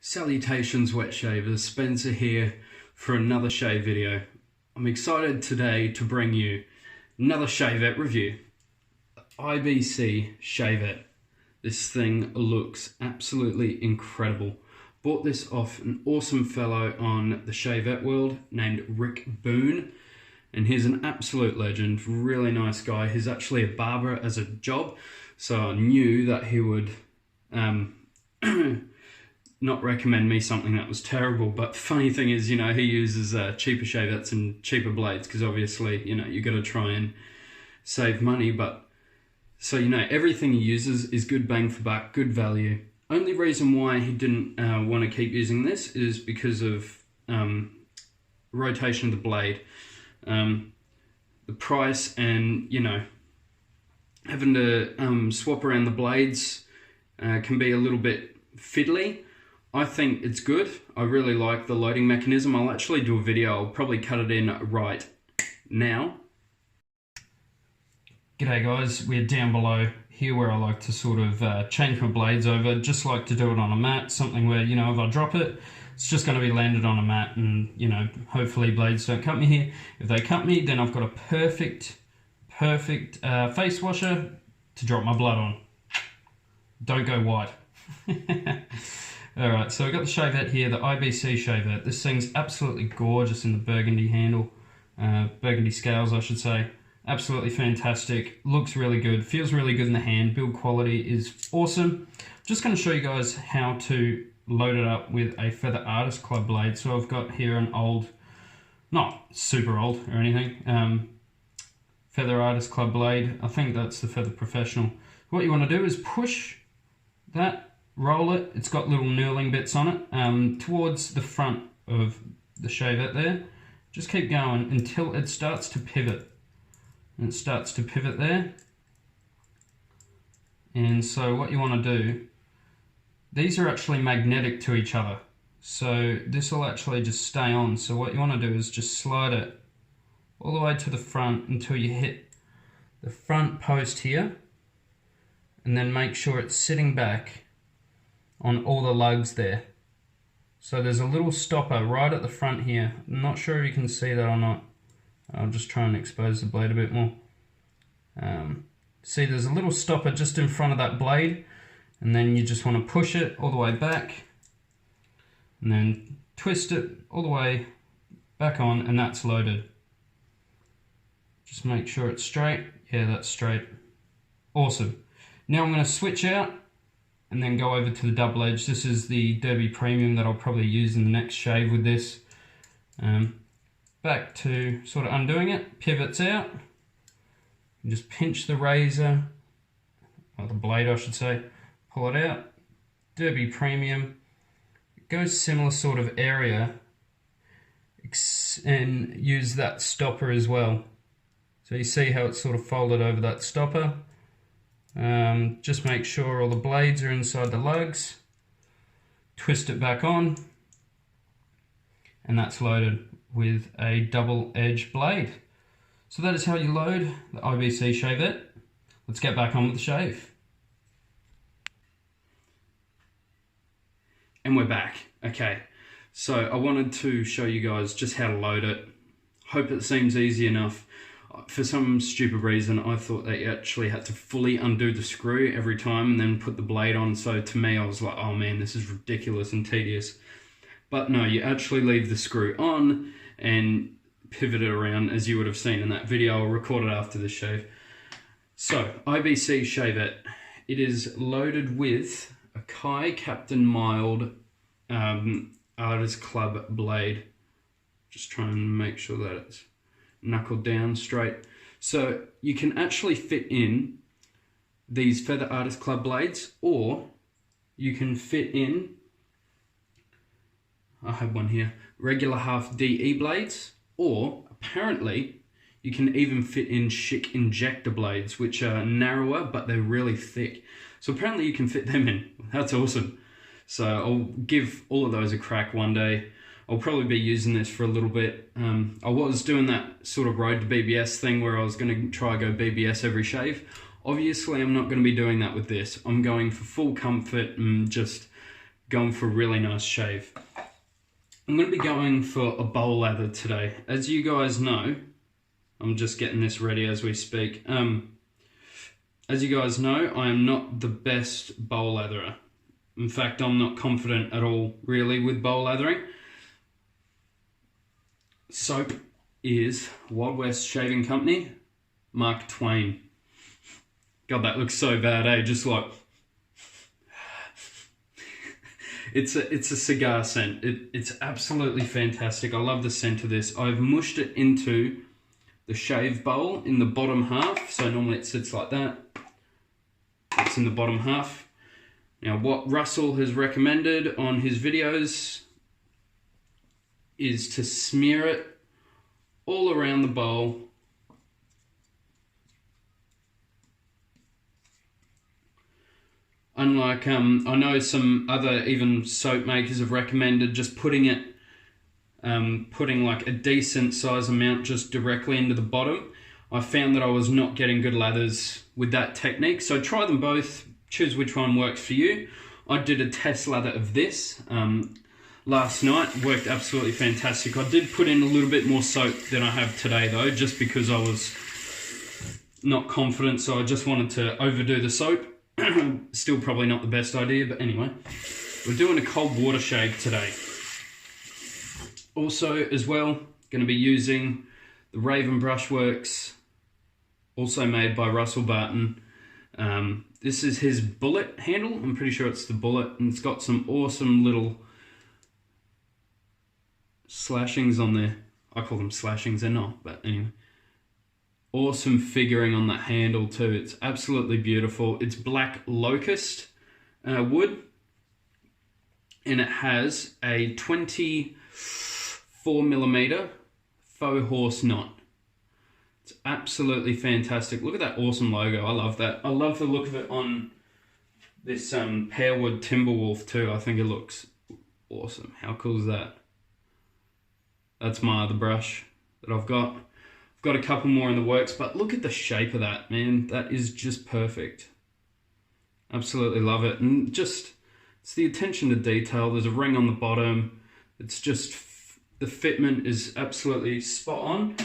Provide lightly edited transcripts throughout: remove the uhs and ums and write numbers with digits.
Salutations wet shavers, Spencer here for another shave video. I'm excited today to bring you another Shavette review. IBC Shavette. This thing looks absolutely incredible. Bought this off an awesome fellow on the Shavette world named Rick Boone. And he's an absolute legend, really nice guy. He's actually a barber as a job, so I knew that he would not recommend me something that was terrible. But funny thing is, you know, he uses cheaper shavettes and cheaper blades because obviously, you know, you got to try and save money. But so, you know, everything he uses is good bang for buck, good value. Only reason why he didn't want to keep using this is because of rotation of the blade. The price and, you know, having to swap around the blades can be a little bit fiddly. I think it's good. I really like the loading mechanism. I'll actually do a video. I'll probably cut it in right now. G'day guys, we're down below here where I like to sort of change my blades over. Just like to do it on a mat, something where, you know, if I drop it, it's just going to be landed on a mat and, you know, hopefully blades don't cut me here. If they cut me, then I've got a perfect face washer to drop my blood on. Don't go white. Alright, so I've got the Shavette here, the IBC Shavette. This thing's absolutely gorgeous in the burgundy handle, burgundy scales I should say. Absolutely fantastic, looks really good, feels really good in the hand, build quality is awesome. Just going to show you guys how to load it up with a Feather Artist Club blade. So I've got here an old, not super old or anything, Feather Artist Club blade. I think that's the Feather Professional. What you want to do is push that, roll it, it's got little knurling bits on it, towards the front of the Shavette there. Just keep going until it starts to pivot. And it starts to pivot there. And so what you want to do, these are actually magnetic to each other. So this will actually just stay on. So what you want to do is just slide it all the way to the front until you hit the front post here. And then make sure it's sitting back on all the lugs there. So there's a little stopper right at the front here. I'm not sure if you can see that or not. I'll just try and expose the blade a bit more. See, there's a little stopper just in front of that blade, and then you just want to push it all the way back and then twist it all the way back on, and that's loaded. Just make sure it's straight. Yeah, that's straight. Awesome. Now I'm going to switch out and then go over to the double edge. This is the Derby Premium that I'll probably use in the next shave with this. Back to sort of undoing it, pivots out. You just pinch the razor, or the blade I should say, pull it out. Derby Premium. It goes similar sort of area and use that stopper as well. So you see how it's sort of folded over that stopper. Just make sure all the blades are inside the lugs, twist it back on, and that's loaded with a double edge blade. So that is how you load the IBC Shavette. Let's get back on with the shave. And we're back. Okay, so I wanted to show you guys just how to load it. Hope it seems easy enough. For some stupid reason, I thought that you actually had to fully undo the screw every time and then put the blade on. So to me, I was like, oh man, this is ridiculous and tedious. But no, you actually leave the screw on and pivot it around as you would have seen in that video. I'll record it after this shave. So, IBC Shavette. It is loaded with a Kai Captain Mild Artist Club blade. Just try and make sure that it's knuckled down straight. So you can actually fit in these Feather Artist Club blades, or you can fit in, I have one here, regular half DE blades, or apparently you can even fit in Schick injector blades, which are narrower but they're really thick. So apparently you can fit them in. That's awesome. So I'll give all of those a crack one day. I'll probably be using this for a little bit. I was doing that sort of road to BBS thing where I was going to try go BBS every shave. Obviously I'm not going to be doing that with this. I'm going for full comfort and just going for a really nice shave. I'm going to be going for a bowl lather today. As you guys know, I'm just getting this ready as we speak. As you guys know, I am not the best bowl latherer. In fact, I'm not confident at all, really, with bowl lathering. Soap is Wild West Shaving Company, Mark Twain. God, that looks so bad, eh? Just like... It's a cigar scent. It's absolutely fantastic. I love the scent of this. I've mushed it into the shave bowl in the bottom half. So normally it sits like that. It's in the bottom half. Now what Russell has recommended on his videos is to smear it all around the bowl. Unlike, I know some other even soap makers have recommended just putting like a decent size amount just directly into the bottom. I found that I was not getting good lathers with that technique. So try them both, choose which one works for you. I did a test lather of this last night, worked absolutely fantastic. I did put in a little bit more soap than I have today though, just because I was not confident, so I just wanted to overdo the soap. Still probably not the best idea, but anyway. We're doing a cold water shave today. Also, as well, going to be using the Raven Brushworks, also made by Russell Barton. This is his bullet handle. I'm pretty sure it's the bullet, and it's got some awesome little slashings on there. I call them slashings, they're not, but anyway. Awesome figuring on that handle too. It's absolutely beautiful. It's black locust wood, and it has a 24mm faux horse knot. It's absolutely fantastic. Look at that awesome logo. I love that. I love the look of it on this Pearwood Timberwolf too. I think it looks awesome. How cool is that? That's my other brush that I've got. Got a couple more in the works, but look at the shape of that, man. That is just perfect. Absolutely love it. And just, it's the attention to detail. There's a ring on the bottom. It's just, the fitment is absolutely spot on.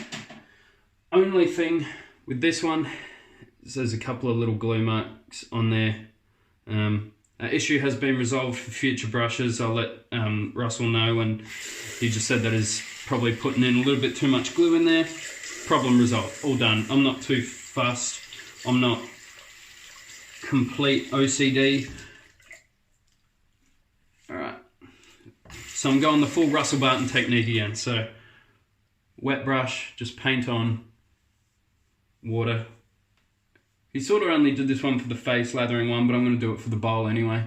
Only thing with this one is there's a couple of little glue marks on there. Issue has been resolved for future brushes. I'll let Russell know, and he just said that he's probably putting in a little bit too much glue in there. Problem resolved, all done. I'm not too fussed. I'm not complete OCD. All right, so I'm going the full Russell Barton technique again. So wet brush, just paint on, water. He sort of only did this one for the face lathering one, but I'm going to do it for the bowl anyway.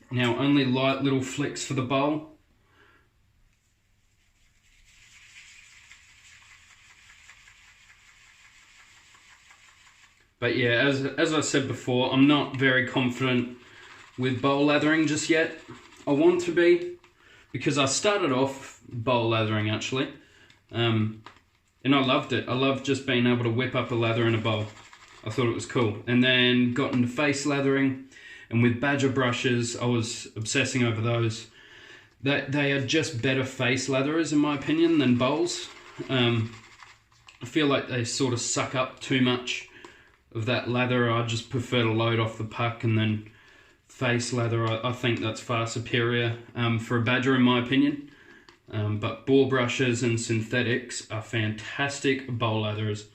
Now only light little flicks for the bowl. But yeah, as I said before, I'm not very confident with bowl lathering just yet. I want to be, because I started off bowl lathering actually, and I loved it. I loved just being able to whip up a lather in a bowl. I thought it was cool. And then got into face lathering, and with Badger brushes, I was obsessing over those. They are just better face latherers in my opinion than bowls. I feel like they sort of suck up too much of that lather. I just prefer to load off the puck, and then face lather, I think that's far superior for a Badger in my opinion. But bore brushes and synthetics are fantastic bowl latherers.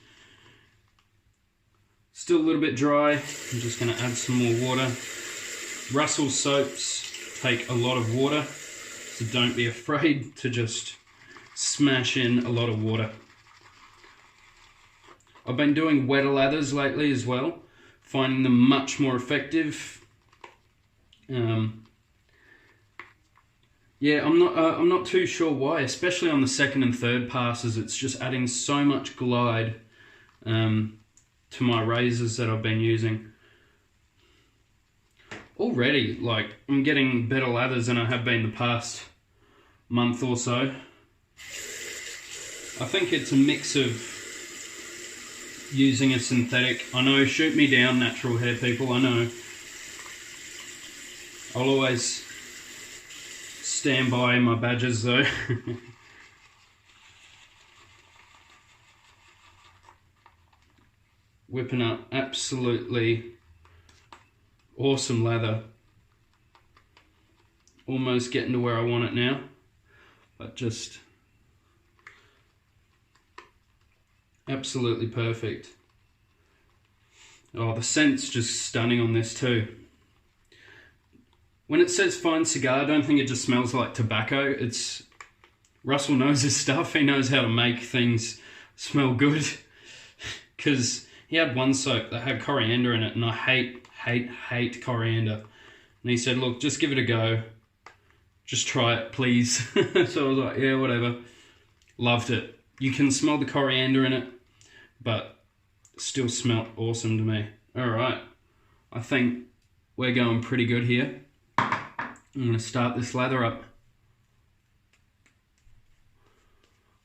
Still a little bit dry. I'm just going to add some more water. Russell soaps take a lot of water, so don't be afraid to just smash in a lot of water. I've been doing wetter lathers lately as well, finding them much more effective. Yeah, I'm not too sure why, especially on the second and third passes. It's just adding so much glide to my razors that I've been using. Already, like, I'm getting better lathers than I have been the past month or so. I think it's a mix of using a synthetic. I know, shoot me down, natural hair people, I know. I'll always stand by my badges though. Whipping up absolutely awesome lather. Almost getting to where I want it now, but just absolutely perfect. Oh, the scent's just stunning on this too. When it says fine cigar, I don't think it just smells like tobacco. Russell knows his stuff. He knows how to make things smell good. Because he had one soap that had coriander in it, and I hate coriander. And he said, look, just give it a go. Just try it, please. So I was like, yeah, whatever. Loved it. You can smell the coriander in it, but still smelled awesome to me. All right. I think we're going pretty good here. I'm going to start this lather up.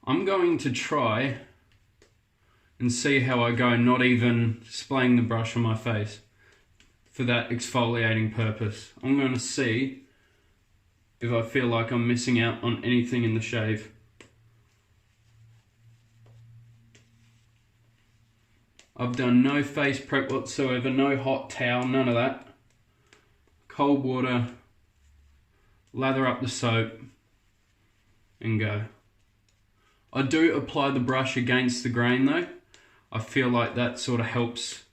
I'm going to try and see how I go, not even splaying the brush on my face for that exfoliating purpose. I'm going to see if I feel like I'm missing out on anything in the shave. I've done no face prep whatsoever, no hot towel, none of that. Cold water, lather up the soap, and go. I do apply the brush against the grain though. I feel like that sort of helps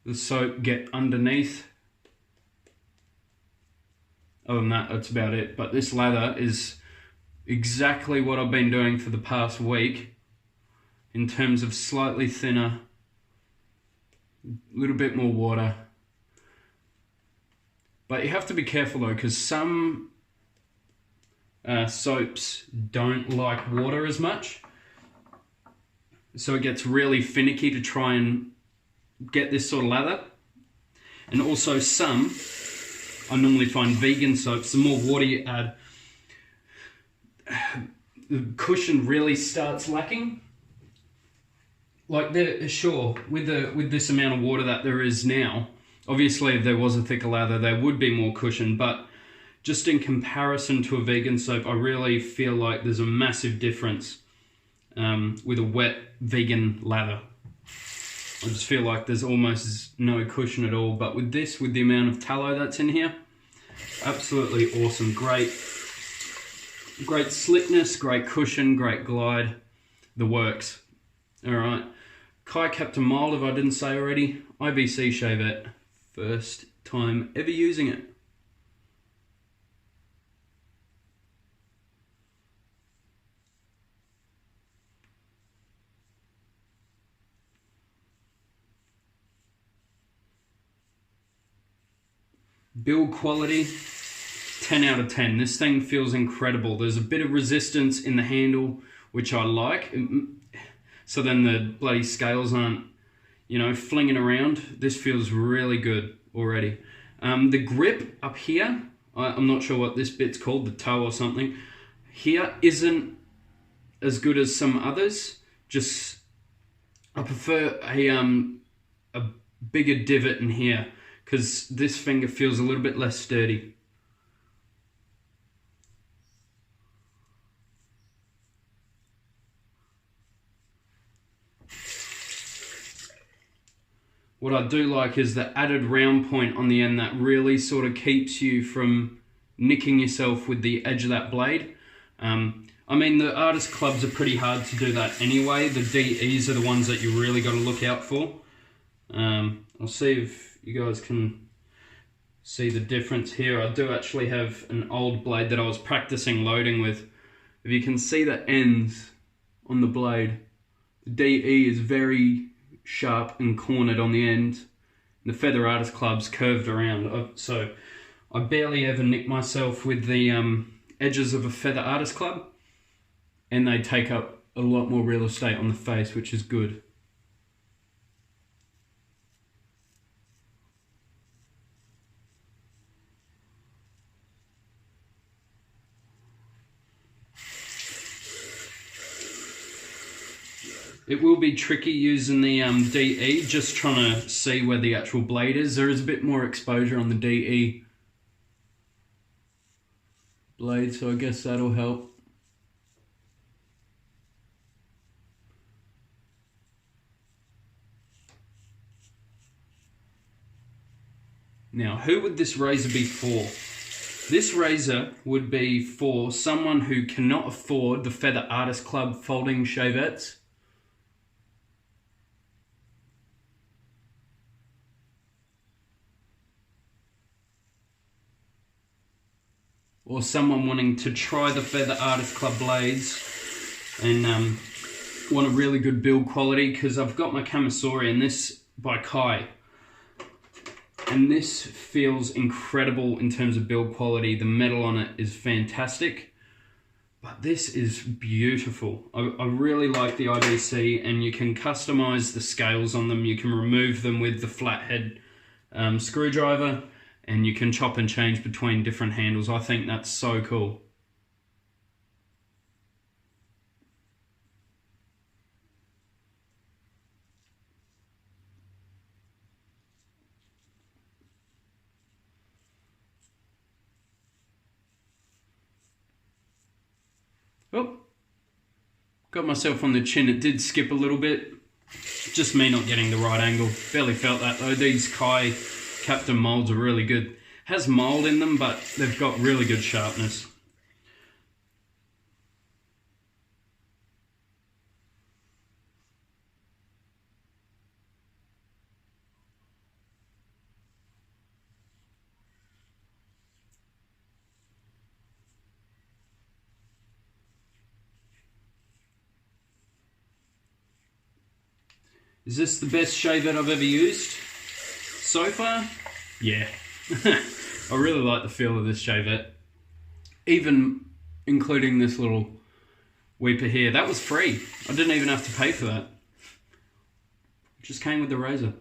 the soap get underneath. Other than that, that's about it. But this lather is exactly what I've been doing for the past week in terms of slightly thinner, a little bit more water. But you have to be careful though, because some soaps don't like water as much. So it gets really finicky to try and get this sort of lather. And also some, I normally find vegan soaps, the more water you add, the cushion really starts lacking. Like, sure, with this amount of water that there is now, obviously if there was a thicker lather, there would be more cushion, but just in comparison to a vegan soap, I really feel like there's a massive difference with a wet vegan lather. I just feel like there's almost no cushion at all, but with this, with the amount of tallow that's in here, absolutely awesome. Great slickness, great cushion, great glide, the works. All right, Kai Captain Mild, if I didn't say already, IBC Shavette, first time ever using it. Build quality, 10 out of 10. This thing feels incredible. There's a bit of resistance in the handle, which I like. So then the bloody scales aren't, you know, flinging around. This feels really good already. The grip up here, I'm not sure what this bit's called, the toe or something, here isn't as good as some others. Just, I prefer a bigger divot in here, because this finger feels a little bit less sturdy. What I do like is the added round point on the end that really sort of keeps you from nicking yourself with the edge of that blade. I mean, the artist clubs are pretty hard to do that anyway. The DEs are the ones that you really got to look out for. I'll see if you guys can see the difference here. I do actually have an old blade that I was practicing loading with. If you can see the ends on the blade, the DE is very sharp and cornered on the end. The Feather Artist Club's curved around. So I barely ever nick myself with the edges of a Feather Artist Club, and they take up a lot more real estate on the face, which is good. It will be tricky using the DE, just trying to see where the actual blade is. There is a bit more exposure on the DE blade, so I guess that'll help. Now, who would this razor be for? This razor would be for someone who cannot afford the Feather Artist Club folding shavettes. Or someone wanting to try the Feather Artist Club blades and want a really good build quality, because I've got my Camisori and this by Kai. And this feels incredible in terms of build quality. The metal on it is fantastic, but this is beautiful. I really like the IBC, and you can customize the scales on them. You can remove them with the flathead screwdriver, and you can chop and change between different handles. I think that's so cool. Oh, got myself on the chin. It did skip a little bit. Just me not getting the right angle. Barely felt that though. These Kai Captain molds are really good. Has mold in them, but they've got really good sharpness. Is this the best Shavette I've ever used so far? Yeah. I really like the feel of this Shavette. Even including this little weeper here. That was free. I didn't even have to pay for that. It just came with the razor.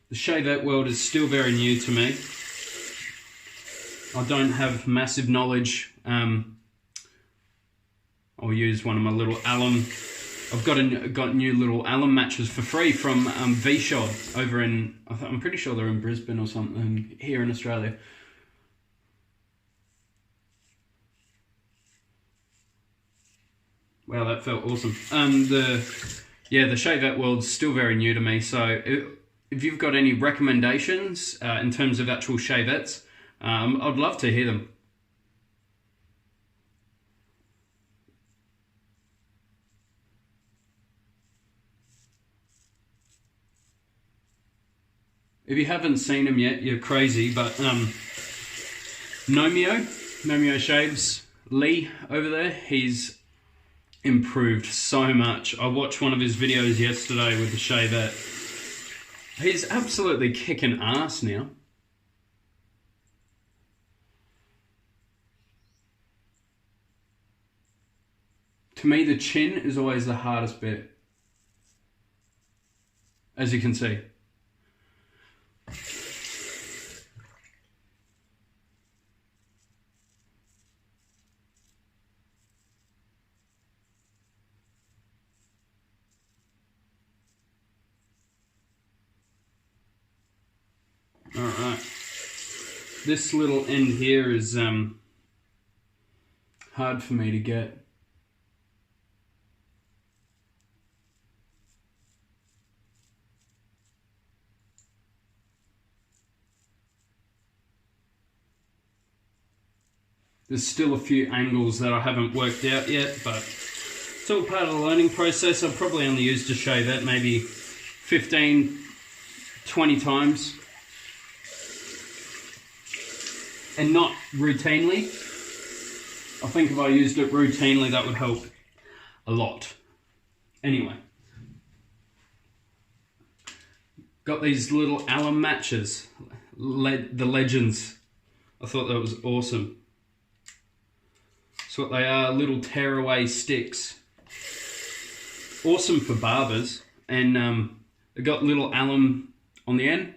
The Shavette world is still very new to me. I don't have massive knowledge. I'll use one of my little alum. I've got new little alum matches for free from V-Shod over in, I'm pretty sure they're in Brisbane or something here in Australia. Wow, that felt awesome. The Shavette world's still very new to me, so if you've got any recommendations in terms of actual shavettes, I'd love to hear them. If you haven't seen them yet, you're crazy, but Nomeo Shaves, Lee over there, he's improved so much. I watched one of his videos yesterday with the Shavette. He's absolutely kicking ass now. To me, the chin is always the hardest bit, as you can see. Alright, this little end here is hard for me to get. There's still a few angles that I haven't worked out yet, but it's all part of the learning process. I've probably only used a Shavette maybe 15, 20 times. And not routinely. I think if I used it routinely, that would help a lot. Anyway. Got these little alum matches. The Legends. I thought that was awesome. That's what they are, little tearaway sticks. Awesome for barbers. And they got little alum on the end.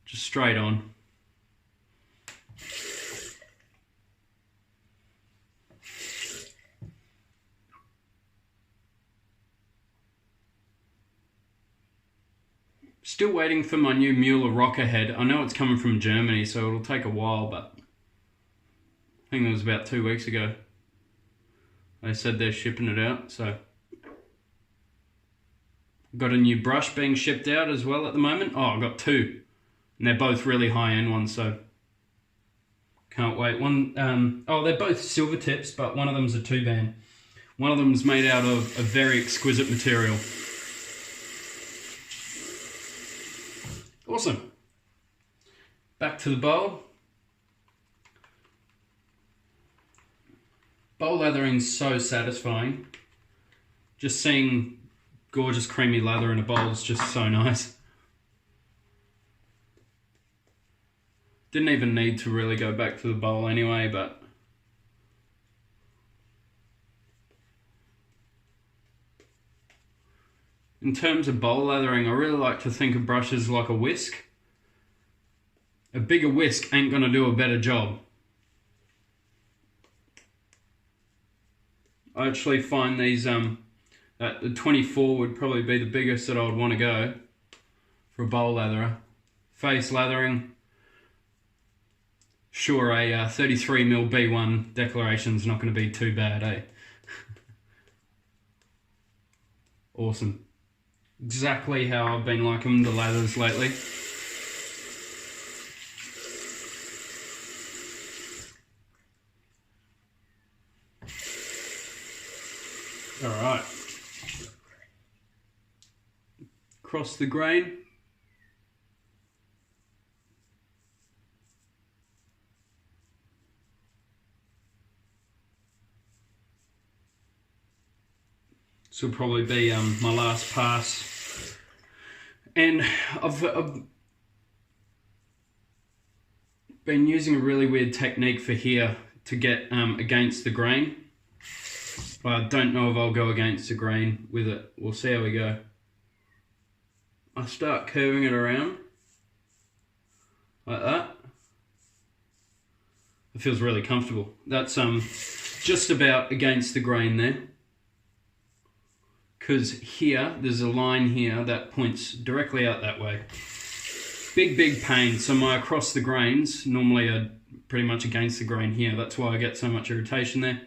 Just straight on. Still waiting for my new Mueller rocker head. I know it's coming from Germany, so it'll take a while, but I think it was about 2 weeks ago. They said they're shipping it out, so. Got a new brush being shipped out as well at the moment. Oh, I've got two. And they're both really high-end ones, so can't wait. Oh, they're both silver tips, but one of them's a 2-band. One of them's made out of a very exquisite material. Awesome. Back to the bowl. Bowl lathering's so satisfying. Just seeing gorgeous creamy lather in a bowl is just so nice. Didn't even need to really go back to the bowl anyway, but in terms of bowl lathering, I really like to think of brushes like a whisk. A bigger whisk ain't gonna do a better job. I actually find these, that the 24 would probably be the biggest that I would want to go for a bowl latherer. Face lathering, sure, a 33mm B1 declaration's not going to be too bad, eh? Awesome. Exactly how I've been liking the lathers lately. Alright. Cross the grain. This will probably be my last pass, and I've been using a really weird technique for here to get against the grain, but I don't know if I'll go against the grain with it. We'll see how we go. I start curving it around like that. It feels really comfortable. That's just about against the grain there. Because here, there's a line here that points directly out that way. Big pain, so my across the grains normally are pretty much against the grain here. That's why I get so much irritation there.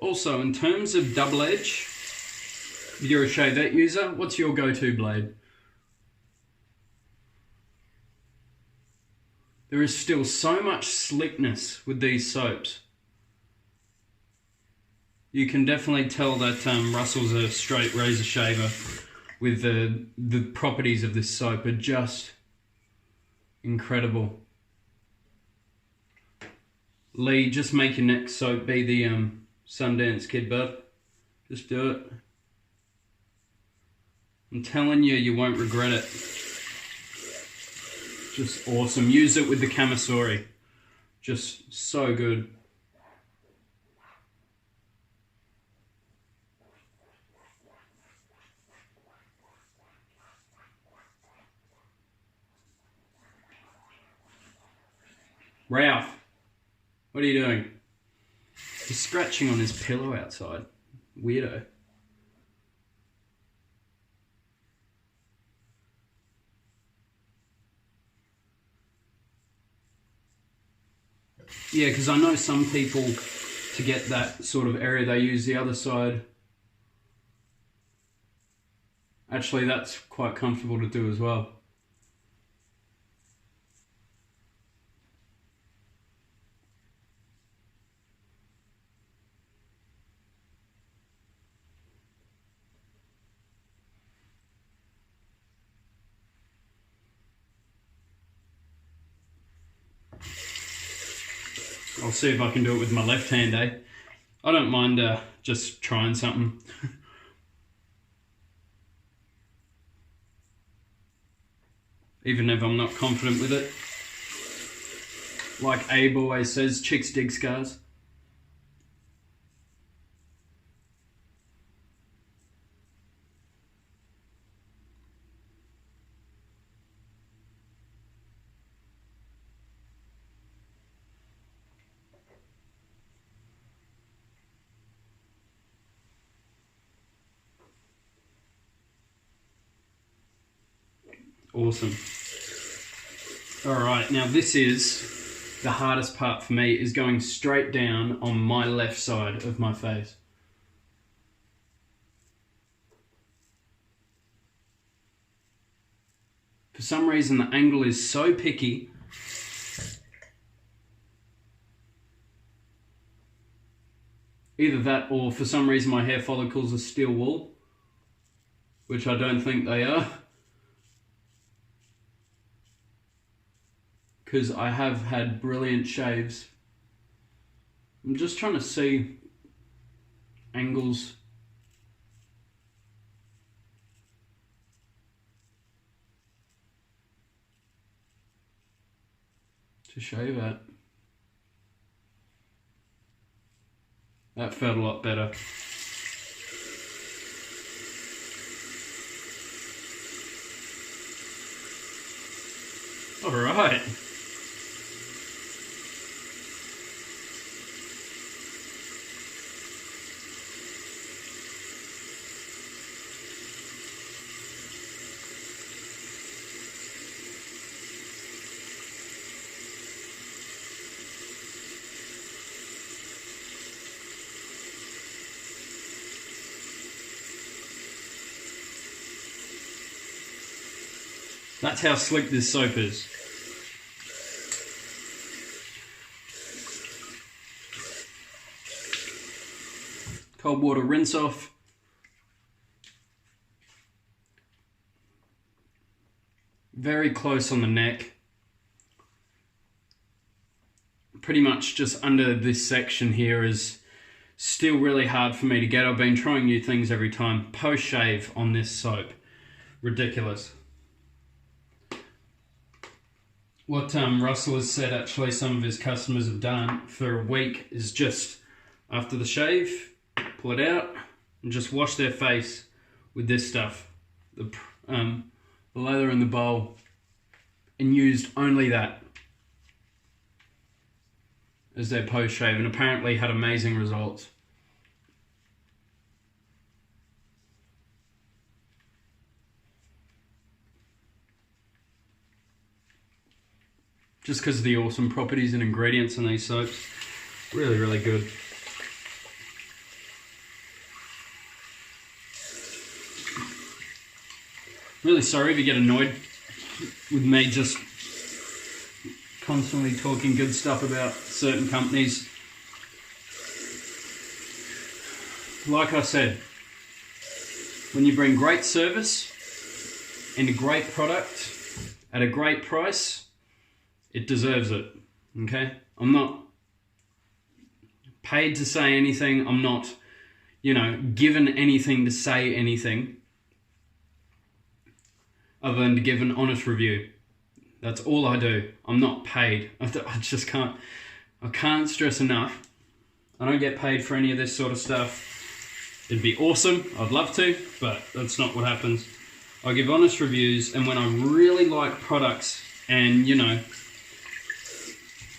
Also, in terms of double edge, if you're a Shavette user, what's your go-to blade? There is still so much slickness with these soaps. You can definitely tell that Russell's a straight razor shaver with the properties of this soap are just incredible. Lee, just make your next soap be the Sundance Kid, bud. Just do it. I'm telling you, you won't regret it. Just awesome. Use it with the Camisori. Just so good. Ralph, what are you doing? He's scratching on his pillow outside. Weirdo. Yeah, because I know some people, to get that sort of area, they use the other side. Actually, that's quite comfortable to do as well. I'll see if I can do it with my left hand, eh? I don't mind just trying something. even if I'm not confident with it. Like Abe always says, chicks dig scars. Awesome. Alright, now this is the hardest part for me, is going straight down on my left side of my face. For some reason the angle is so picky. Either that, or for some reason my hair follicles are steel wool, which I don't think they are. Because I have had brilliant shaves. I'm just trying to see angles. To shave at. That felt a lot better. All right. That's how slick this soap is. Cold water rinse off. Very close on the neck. Pretty much just under this section here is still really hard for me to get. I've been trying new things every time. Post shave on this soap. Ridiculous. What Russell has said, actually, some of his customers have done for a week is just after the shave, pull it out and just wash their face with this stuff, the lather in the bowl, and used only that as their post shave, and apparently had amazing results. Just because of the awesome properties and ingredients in these soaps. Really, really good. Really sorry if you get annoyed with me just constantly talking good stuff about certain companies. Like I said, when you bring great service and a great product at a great price, it deserves it, okay? I'm not paid to say anything. I'm not, given anything to say anything other than to give an honest review. That's all I do. I'm not paid. I just can't, I can't stress enough. I don't get paid for any of this sort of stuff. It'd be awesome. I'd love to, but that's not what happens. I give honest reviews, and when I really like products and,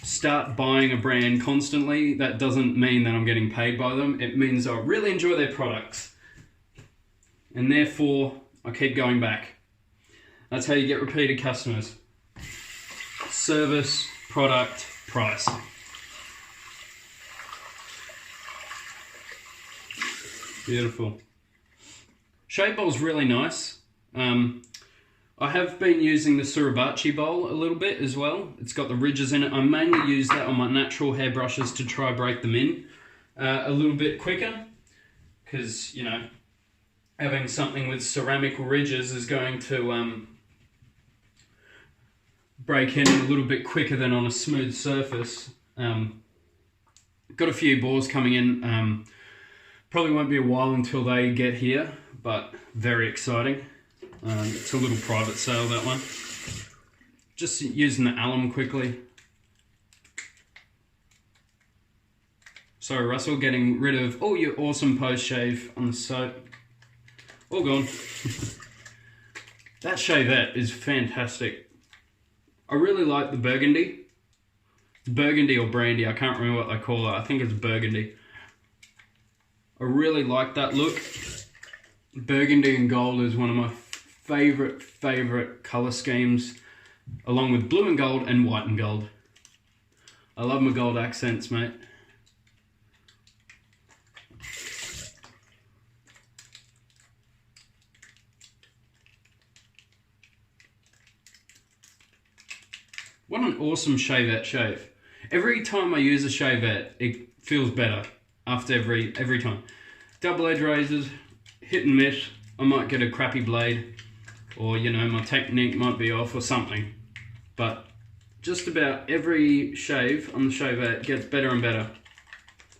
start buying a brand constantly, that doesn't mean that I'm getting paid by them. It means I really enjoy their products, and therefore I keep going back. That's how you get repeated customers. Service, product, price. Beautiful. Shave bowl's really nice. I have been using the Suribachi bowl a little bit as well. It's got the ridges in it. I mainly use that on my natural hairbrushes to try break them in a little bit quicker, because, having something with ceramic ridges is going to break in a little bit quicker than on a smooth surface. Got a few boars coming in. Probably won't be a while until they get here, but very exciting. It's a little private sale, that one. just using the alum quickly. Sorry, Russell, getting rid of all your awesome post-shave on the soap. All gone. That Shavette is fantastic. I really like the burgundy. It's burgundy or brandy, I can't remember what they call it. I think it's burgundy. I really like that look. Burgundy and gold is one of my favorite color schemes, along with blue and gold and white and gold. I love my gold accents, mate. What an awesome Shavette shave. Every time I use a Shavette, it feels better after every time. Double edge razors, hit and miss. I might get a crappy blade, or you know, my technique might be off or something. But just about every shave on the Shavette gets better and better.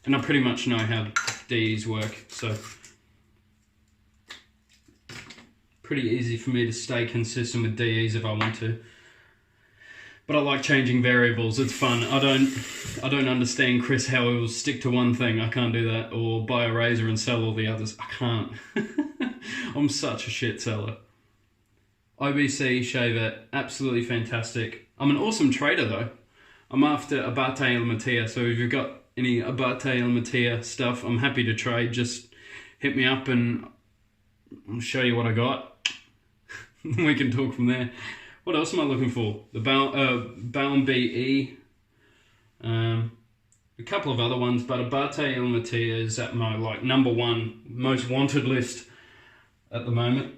And I pretty much know how DEs work, so pretty easy for me to stay consistent with DEs if I want to. But I like changing variables, it's fun. I don't understand Chris how he will stick to one thing, I can't do that. Or buy a razor and sell all the others, I can't. I'm such a shit seller. IBC Shavette, absolutely fantastic. I'm an awesome trader though. I'm after Abate Elmatia, so if you've got any Abate Elmatia stuff, I'm happy to trade. Just hit me up and I'll show you what I got. We can talk from there. What else am I looking for? The Baum BE, a couple of other ones, but Abate Elmatia is at my like #1 most wanted list at the moment.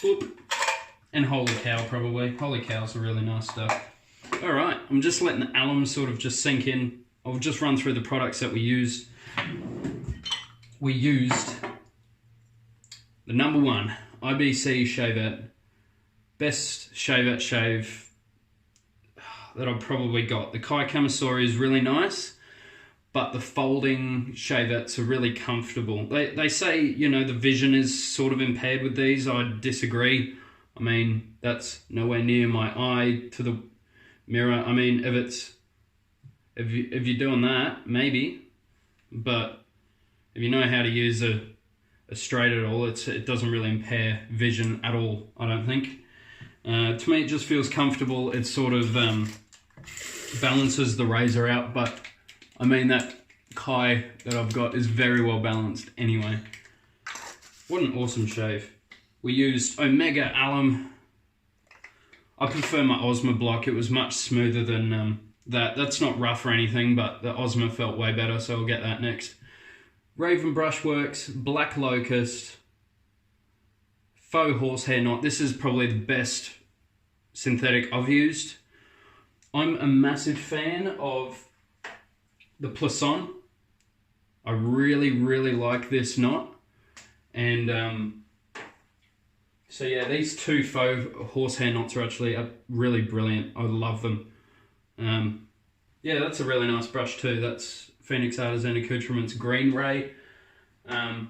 Oop. And Holy Cow probably. Holy Cow's a really nice stuff. Alright, I'm just letting the alum sort of just sink in. I'll just run through the products that we used. We used the #1. IBC Shavette, best Shavette shave that I've probably got. The Kai Kamisori is really nice, but the folding Shavettes are really comfortable. They say, you know, the vision is sort of impaired with these. I disagree. I mean, that's nowhere near my eye to the mirror. I mean, if you're doing that, maybe, but if you know how to use a straight at all, it doesn't really impair vision at all, I don't think. To me, it just feels comfortable. It sort of balances the razor out, but I mean, that Kai that I've got is very well balanced anyway. What an awesome shave. We used Omega Alum. I prefer my Osmo block. It was much smoother than that. That's not rough or anything, but the Osmo felt way better, so I'll get that next. Raven Brushworks, Black Locust, Faux Horsehair Knot. This is probably the best synthetic I've used. I'm a massive fan of the Plisson. I really like this knot. And so yeah, these two faux horsehair knots are actually really brilliant. I love them. Yeah, that's a really nice brush too. That's Phoenix Artisan Accoutrements Green Ray. But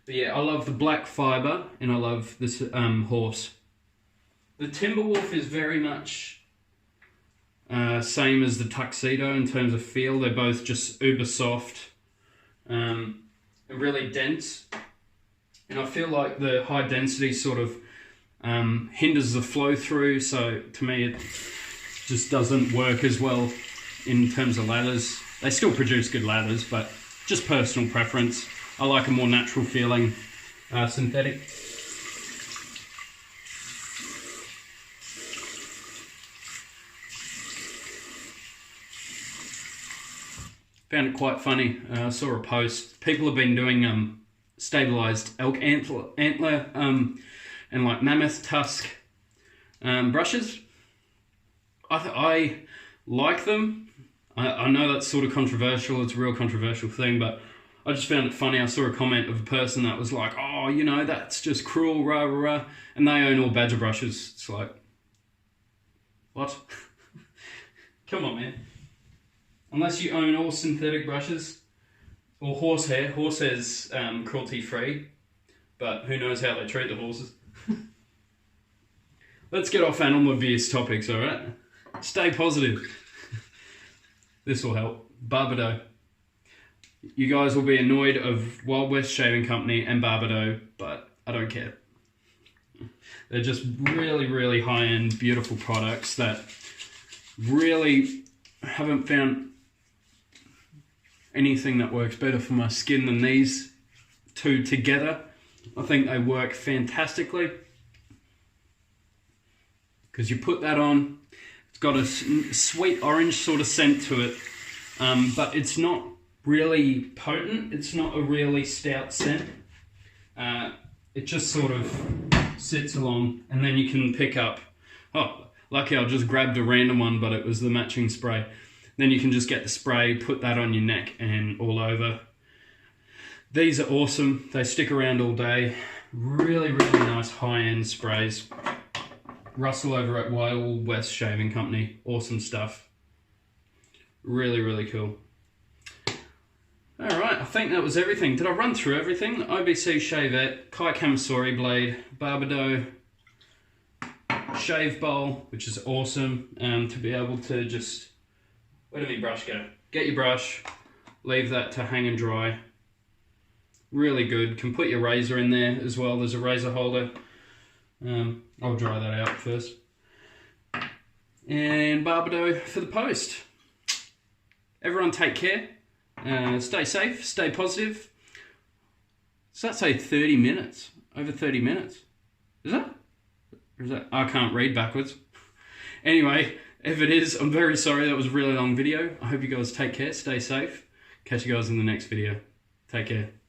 yeah, I love the black fibre and I love this horse. The Timberwolf is very much same as the Tuxedo in terms of feel. They're both just uber soft and really dense. And I feel like the high density sort of hinders the flow through, so to me it just doesn't work as well in terms of lathers. They still produce good lathers, but just personal preference. I like a more natural feeling synthetic. Found it quite funny. I saw a post. People have been doing stabilized elk antler and like mammoth tusk brushes. I like them. I know that's sort of controversial, it's a real controversial thing, but I just found it funny. I saw a comment of a person that was like, oh, you know, that's just cruel, rah, rah, rah, and they own all Badger brushes. It's like, what? Come on, man. Unless you own all synthetic brushes, or horsehair. Horsehair's cruelty-free, but who knows how they treat the horses. let's get off animal abuse topics, alright? Stay positive. This will help. Barbedeaux. You guys will be annoyed of Wild West Shaving Company and Barbedeaux, but I don't care. They're just really, really high-end, beautiful products that really haven't found anything that works better for my skin than these two together. I think they work fantastically because you put that on, it's got a sweet orange sort of scent to it, but it's not really potent. It's not a really stout scent. It just sort of sits along, and then you can pick up, oh, lucky I just grabbed a random one, but it was the matching spray. Then you can just get the spray, put that on your neck and all over. These are awesome. They stick around all day. Really, really nice high-end sprays. Russell over at Wild West Shaving Company. Awesome stuff. Really, really cool. Alright, I think that was everything. Did I run through everything? IBC Shavette, Kai Kamasori blade, Barbedeaux, shave bowl, which is awesome, to be able to just, where did my brush go? Get your brush, leave that to hang and dry. Really good. Can put your razor in there as well. There's a razor holder. I'll dry that out first. And Barbedeaux for the post. Everyone take care. Stay safe, stay positive. Does that say 30 minutes? Over 30 minutes? Is that? Or is that? I can't read backwards. Anyway, if it is, I'm very sorry. That was a really long video. I hope you guys take care, stay safe. Catch you guys in the next video. Take care.